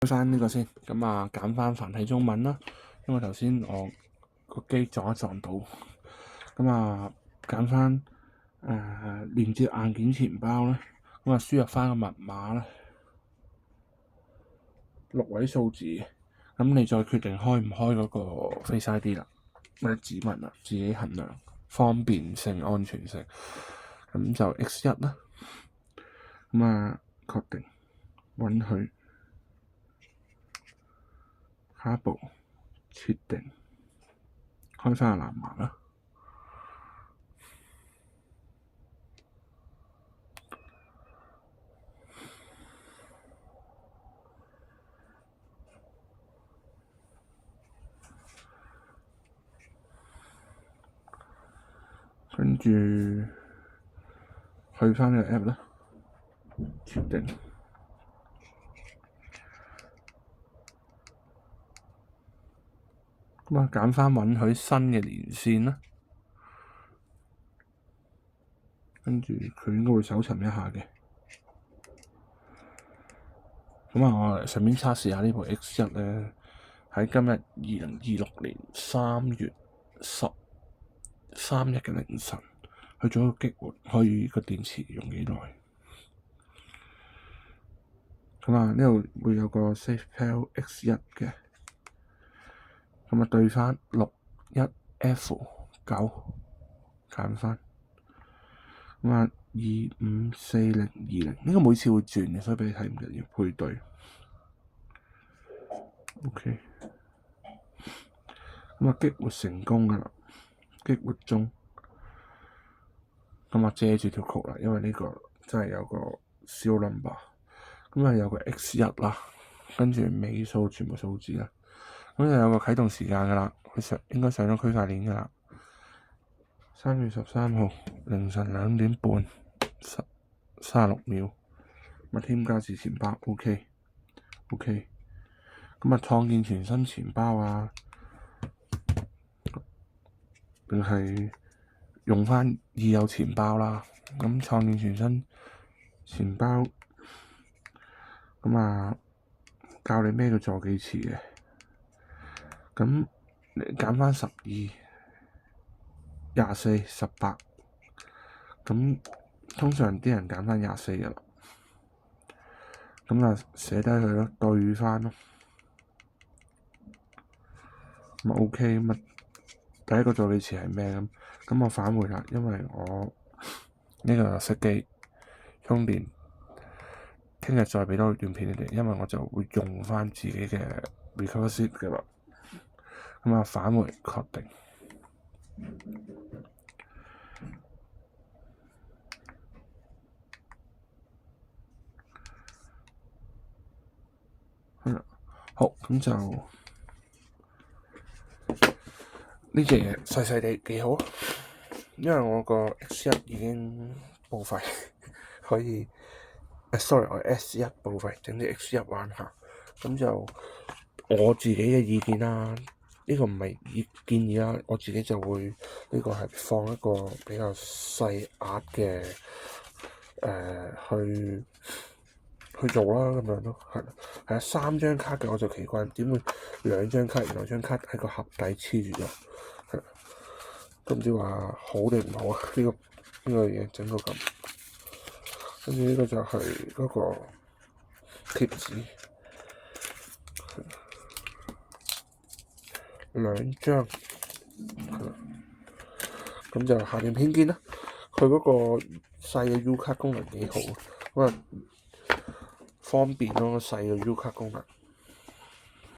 開翻呢個先，咁啊揀翻繁體中文啦，因為頭先我個機撞一撞到，咁啊揀翻連接硬件錢包啦，咁啊輸入翻個密碼啦，6位數字，咁你再決定開唔開嗰個 Face ID 啦，或者指紋啦，自己衡量方便性、安全性，咁就 X1啦，咁啊確定允許。下一步設定，開翻個藍牙啦。跟住去翻呢個 app 啦，設定。咁啊，揀翻允許新嘅連線啦。跟住佢應該會搜尋一下嘅。咁啊，我嚟順便測試下呢部 X1咧，喺今日2026年3月13日嘅凌晨，去做一個激活，可以個電池用幾耐？咁啊，呢度會有個 SafePal X1 嘅，咁啊對翻61F9揀翻，咁啊254020，呢個每次會轉嘅，所以俾你睇唔緊要配對。OK， 咁啊激活成功㗎啦，激活中。咁啊遮住條曲啦，因為呢個真係有個小 number，咁啊有個 X1啦，跟住尾數全部數字啦，咁就有個啟動時間㗎啦，佢應該上咗區塊鏈㗎啦。3月13號凌晨2點半36秒，咁啊添加至錢包 OK， 咁啊創建全新錢包啊，定係用翻已有錢包啦，咁創建全新錢包，咁啊教你咩叫助記詞嘅，咁你揀翻12、24、18，咁通常啲人揀翻24嘅啦，咁啊寫低佢咯，對翻咯，咁啊 OK， 咁啊第一個助記詞係咩咁我返回啦，因為我呢個熄機充電，聽日再俾多段片你哋，因為我就會用翻自己嘅 recover sheet 嘅啦，咁啊返回確定。好，咁就呢隻嘢細細地幾好，因為我個 X1 已經報廢，可以sorry，我 S1 報廢，整啲 X1 玩下。咁就我自己嘅意見啦，呢個唔係建議啦，我自己就會呢個係放一個比較細額嘅去做啦，咁樣咯，係啊，3張卡嘅我就奇怪，點會2張卡，原來張卡喺個盒底黐住咗，係都唔知話好定唔好啊？呢個嘢整到咁，跟住呢個就係嗰個貼紙，2張，咁就下段片見啦。佢嗰個細嘅 U 卡功能幾好，咁啊方便咯，細嘅 U 卡功能。